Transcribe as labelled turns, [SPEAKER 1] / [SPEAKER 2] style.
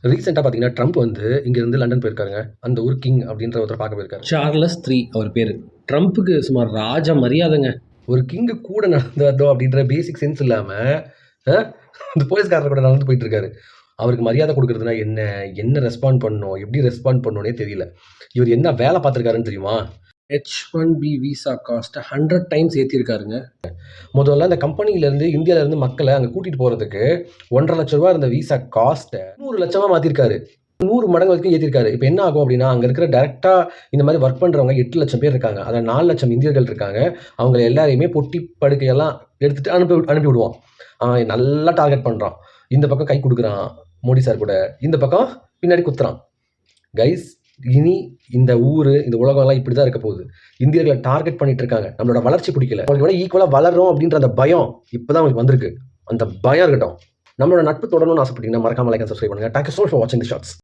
[SPEAKER 1] ரீசெண்டா பார்த்தீங்கன்னா, ட்ரம்ப் வந்து இங்கேருந்து லண்டன் போயிருக்காருங்க. அந்த ஊர் கிங் அப்படின்ற ஒருத்தர பார்க்க போயிருக்காரு.
[SPEAKER 2] சார்லஸ் 3 அவர் பேரு. ட்ரம்ப்புக்கு சுமார் ராஜ மரியாதைங்க.
[SPEAKER 1] ஒரு கிங்கு கூட நடந்து வந்தோம் அப்படின்ற பேசிக் சென்ஸ் இல்லாம, அ அந்த போலீஸ்காரர் கூட நடந்து போயிட்டு இருக்காரு. அவருக்கு மரியாதை குடுக்குறதுனா என்ன? என்ன ரெஸ்பாண்ட் பண்ணணும்? எப்படி ரெஸ்பாண்ட் பண்ணணும்னே தெரியல. இவர் என்ன வேலை பார்த்துருக்காருன்னு தெரியுமா?
[SPEAKER 2] H1B visa காஸ்ட்ட 100 times ஏத்தியிருக்காருங்க.
[SPEAKER 1] முதல்ல அந்த கம்பெனியிலேருந்து இந்தியாவிலேருந்து மக்களை அங்கே கூட்டிட்டு போறதுக்கு ₹1,50,000 இருந்த விசா காஸ்ட்டை 100,00,000 மாத்திருக்காரு. 100 மடங்கு வரைக்கும் ஏத்திருக்காரு. இப்ப என்ன ஆகும் அப்படின்னா, அங்க இருக்கிற டைரக்ட்டா இந்த மாரி வொர்க் பண்றவங்க 8,00,000 பேர் இருக்காங்க. அதுல 4,00,000 இந்தியர்கள் இருக்காங்க. அவங்க எல்லாரையுமே பொட்டி படுக்கையெல்லாம் எடுத்துட்டு அனுப்பி விடுவான். அவன் நல்லா டார்கெட் பண்றான். இந்த பக்கம் கை குடுக்குறான் மோடி சார் கூட. இந்த பக்கம் பின்னாடி குத்துறான். கைஸ் இனி இந்த ஊரு, இந்த உலகம்லாம் இப்படி தான் இருக்க போகுது. இந்தியர்களை டார்கெட் பண்ணிட்டு இருக்காங்க. நம்மளோட வளர்ச்சி பிடிக்கல. அவங்களுக்கு விட ஈக்குவலா வளர்றோம் அப்படின்ற அந்த பயம் இப்பதான் அவங்களுக்கு வந்திருக்கு. அந்த பயம் இருக்கட்டும். நம்மளோட நட்பு தொடரணும்னு ஆசைப்பட்டீங்கன்னா மறக்காம லைக் அண்ட் சப்ஸ்கிரைப் பண்ணுங்க. Thank you so much for வாட்சிங் தி ஷார்ட்ஸ்.